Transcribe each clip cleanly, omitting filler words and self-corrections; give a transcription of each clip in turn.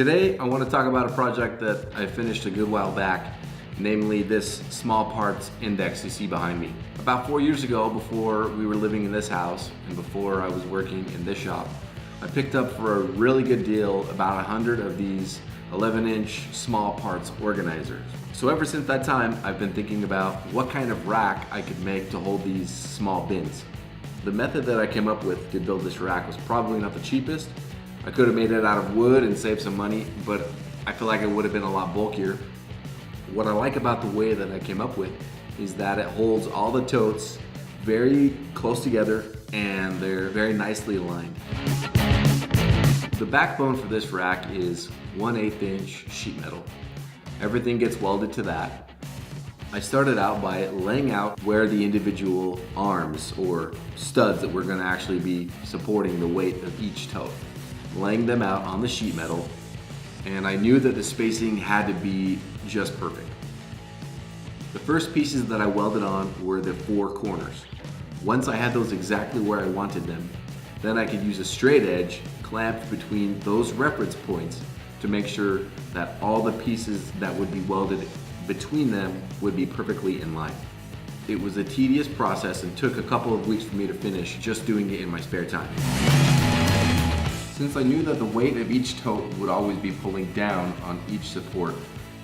Today, I want to talk about a project that I finished a good while back, namely this small parts index you see behind me. About 4 years ago, before we were living in this house and before I was working in this shop, I picked up for a really good deal about 100 of these 11-inch small parts organizers. So ever since that time, I've been thinking about what kind of rack I could make to hold these small bins. The method that I came up with to build this rack was probably not the cheapest. I could have made it out of wood and saved some money, but I feel like it would have been a lot bulkier. What I like about the way that I came up with is that it holds all the totes very close together and they're very nicely aligned. The backbone for this rack is 1/8 inch sheet metal. Everything gets welded to that. I started out by laying out where the individual arms or studs that we're going to actually be supporting the weight of each tote. Laying them out on the sheet metal, and I knew that the spacing had to be just perfect. The first pieces that I welded on were the 4 corners. Once I had those exactly where I wanted them, then I could use a straight edge clamped between those reference points to make sure that all the pieces that would be welded between them would be perfectly in line. It was a tedious process and took a couple of weeks for me to finish just doing it in my spare time. Since I knew that the weight of each tote would always be pulling down on each support,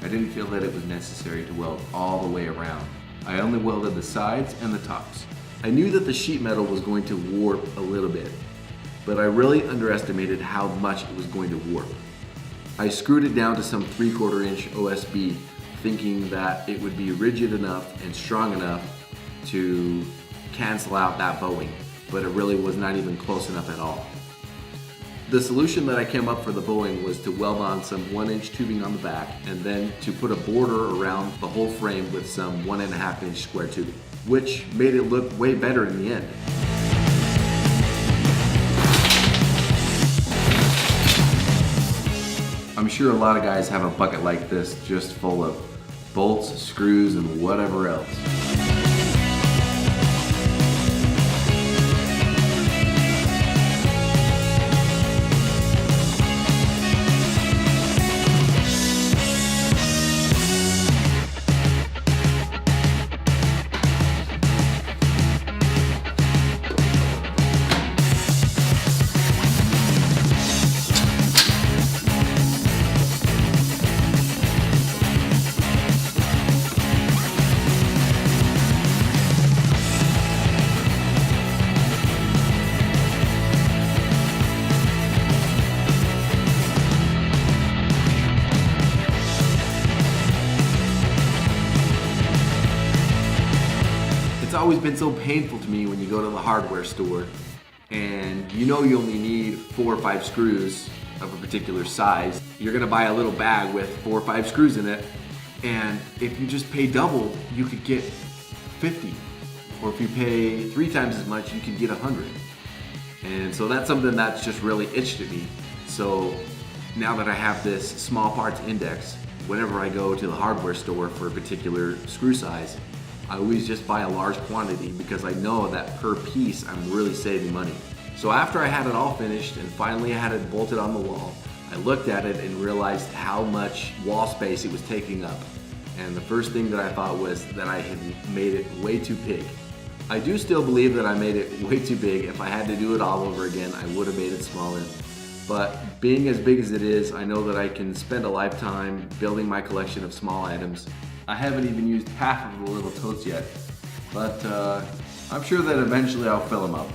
I didn't feel that it was necessary to weld all the way around. I only welded the sides and the tops. I knew that the sheet metal was going to warp a little bit, but I really underestimated how much it was going to warp. I screwed it down to some 3/4 inch OSB, thinking that it would be rigid enough and strong enough to cancel out that bowing, but it really was not even close enough at all. The solution that I came up for the bowing was to weld on some 1-inch tubing on the back and then to put a border around the whole frame with some 1.5 inch square tubing, which made it look way better in the end. I'm sure a lot of guys have a bucket like this just full of bolts, screws, and whatever else. It's always been so painful to me when you go to the hardware store and you know you only need 4 or 5 screws of a particular size. You're gonna buy a little bag with 4 or 5 screws in it, and if you just pay double, you could get 50. Or if you pay 3 times as much, you could get 100. And so that's something that's just really itched at me. So now that I have this small parts index, whenever I go to the hardware store for a particular screw size, I always just buy a large quantity because I know that per piece I'm really saving money. So after I had it all finished and finally I had it bolted on the wall, I looked at it and realized how much wall space it was taking up. And the first thing that I thought was that I had made it way too big. I do still believe that I made it way too big. If I had to do it all over again, I would have made it smaller. But being as big as it is, I know that I can spend a lifetime building my collection of small items. I haven't even used half of the little totes yet, but I'm sure that eventually I'll fill them up.